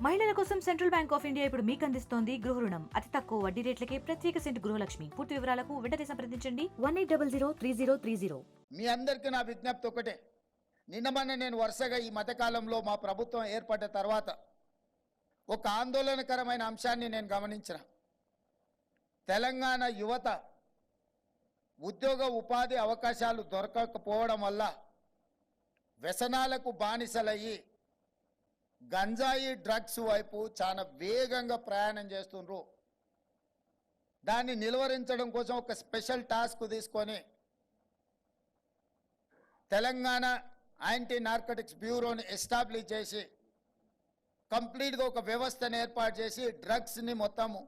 మహిళల కోసం central bank of India ఇప్పుడు మీకు అందిస్తోంది గృహ రుణం. అతి తక్కువ వడ్డీ రేట్లకే ప్రత్యేక సెంటు గృహలక్ష్మి. పూర్తి వివరాలకు వెంటనే సంప్రదించండి 18003030. మీ అందరికీ నా విజ్ఞప్తి ఒకటే. నిన్నమన్న నేను వరుసగా ఈ మధ్యకాలంలో మా ప్రభుత్వం ఏర్పడ్డ తర్వాత ఒక ఆందోళనకరమైన అంశాన్ని నేను గమనించిన. తెలంగాణ యువత ఉద్యోగ ఉపాధి అవకాశాలు దొరకకపోవడం వల్ల వ్యసనాలకు బానిసలయ్యి గంజాయి డ్రగ్స్ వైపు చాలా వేగంగా ప్రయాణం చేస్తుండ్రు. దాన్ని నిలువరించడం కోసం ఒక స్పెషల్ టాస్క్ తీసుకొని తెలంగాణ యాంటీ నార్కోటిక్స్ బ్యూరోని ఎస్టాబ్లిష్ చేసి కంప్లీట్గా ఒక వ్యవస్థను ఏర్పాటు చేసి డ్రగ్స్ని మొత్తము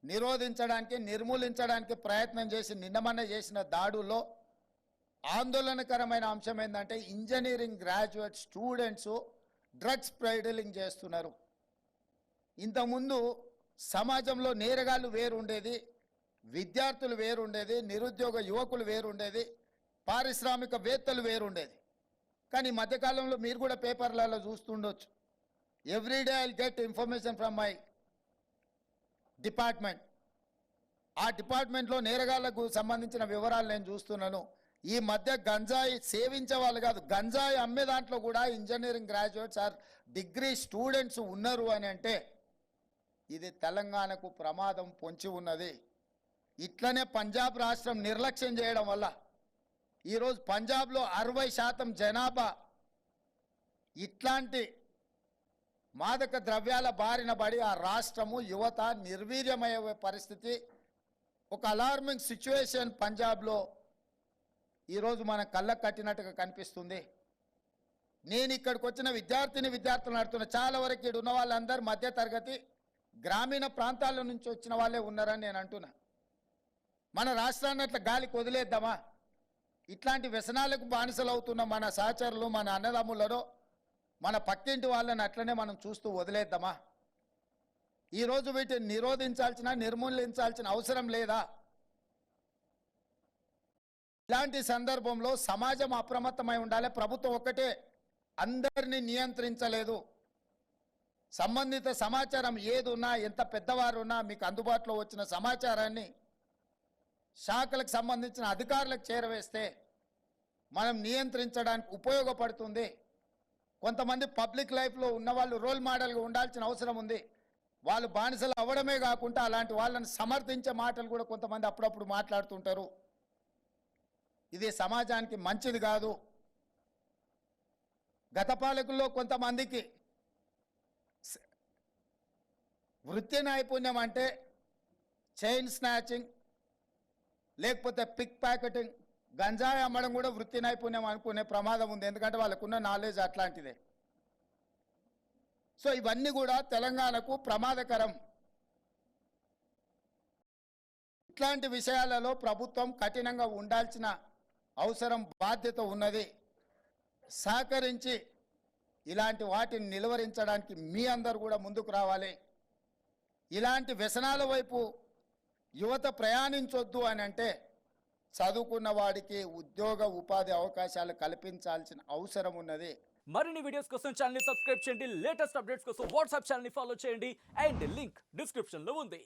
నిరోధించడానికి నిర్మూలించడానికి ప్రయత్నం చేసి నిన్నమన్న చేసిన దాడుల్లో ఆందోళనకరమైన అంశం ఏంటంటే engineering graduate students drugs peddling చేస్తున్నారు. ఇంతకుముందు సమాజంలో నేరగాళ్ళు వేరుండేది, విద్యార్థులు వేరుండేది, నిరుద్యోగ యువకులు వేరుండేది, పారిశ్రామికవేత్తలు వేరుండేది. కానీ మధ్యకాలంలో మీరు కూడా పేపర్లలో చూస్తుండొచ్చు. Everyday I get information from my department. ఆ డిపార్ట్మెంట్లో నేరగాళ్లకు సంబంధించిన వివరాలు నేను చూస్తున్నాను. ఈ మధ్య గంజాయి సేవించే వాళ్ళు కాదు, గంజాయి అమ్మే దాంట్లో కూడా engineering graduates are degree students ఉన్నారు అని అంటే ఇది తెలంగాణకు ప్రమాదం పొంచి ఉన్నది. ఇట్లనే పంజాబ్ రాష్ట్రం నిర్లక్ష్యం చేయడం వల్ల ఈరోజు పంజాబ్లో 60% జనాభా ఇట్లాంటి మాదక ద్రవ్యాల బారిన పడి ఆ రాష్ట్రము యువత నిర్వీర్యమయ్యే పరిస్థితి, ఒక అలార్మింగ్ సిచ్యువేషన్ పంజాబ్లో ఈరోజు మన కళ్ళకు కట్టినట్టుగా కనిపిస్తుంది. నేను ఇక్కడికి వచ్చిన విద్యార్థులను అడుగుతున్న, చాలా వరకు ఇక్కడ ఉన్న వాళ్ళందరూ మధ్య తరగతి గ్రామీణ ప్రాంతాల నుంచి వచ్చిన వాళ్ళే ఉన్నారని నేను అంటున్నా. మన రాష్ట్రాన్ని అట్లా గాలికి వదిలేద్దామా? ఇట్లాంటి వ్యసనాలకు బానిసలు అవుతున్న మన సహచరులు, మన అన్నదమ్ములను, మన పక్కింటి వాళ్ళని అట్లనే మనం చూస్తూ వదిలేద్దామా? ఈరోజు వీటిని నిరోధించాల్సిన, నిర్మూలించాల్సిన అవసరం లేదా? ఇలాంటి సందర్భంలో సమాజం అప్రమత్తమై ఉండాలి. ప్రభుత్వం ఒక్కటే అందరినీ నియంత్రించలేదు. సంబంధిత సమాచారం ఏదున్నా, ఎంత పెద్దవారున్నా మీకు అందుబాటులో వచ్చిన సమాచారాన్ని శాఖలకు సంబంధించిన అధికారులకు చేరవేస్తే మనం నియంత్రించడానికి ఉపయోగపడుతుంది. కొంతమంది పబ్లిక్ లైఫ్లో ఉన్న వాళ్ళు రోల్ మోడల్గా ఉండాల్సిన అవసరం ఉంది. వాళ్ళు బానిసలు అవ్వడమే కాకుండా అలాంటి వాళ్ళని సమర్థించే మాటలు కూడా కొంతమంది అప్పుడప్పుడు మాట్లాడుతుంటారు. ఇది సమాజానికి మంచిది కాదు. గత పాలకుల్లో కొంతమందికి వృత్తి నైపుణ్యం అంటే చైన్ స్నాచింగ్, లేకపోతే పిక్ ప్యాకెటింగ్, గంజాయి అమ్మడం కూడా వృత్తి నైపుణ్యం అనుకునే ప్రమాదం ఉంది. ఎందుకంటే వాళ్ళకున్న నాలెడ్జ్ అట్లాంటిదే. సో ఇవన్నీ కూడా తెలంగాణకు ప్రమాదకరం. ఇట్లాంటి విషయాలలో ప్రభుత్వం కఠినంగా ఉండాల్సిన అవసరం, బాధ్యత ఉన్నది. సహకరించి ఇలాంటి వాటిని నిలువరించడానికి మీ అందరూ కూడా ముందుకు రావాలి. ఇలాంటి వ్యసనాల వైపు యువత ప్రయాణించొద్దు అని అంటే చదువుకున్న వాడికి ఉద్యోగ ఉపాధి అవకాశాలు కల్పించాల్సిన అవసరం ఉన్నది. మరిన్ని వీడియోస్ కోసం ఛానల్ ని సబ్స్క్రైబ్ చేయండి. లేటెస్ట్ అప్డేట్స్ కోసం వాట్సాప్ ఛానల్ ని ఫాలో చేయండి. అండ్ లింక్ డిస్క్రిప్షన్ లో ఉంది.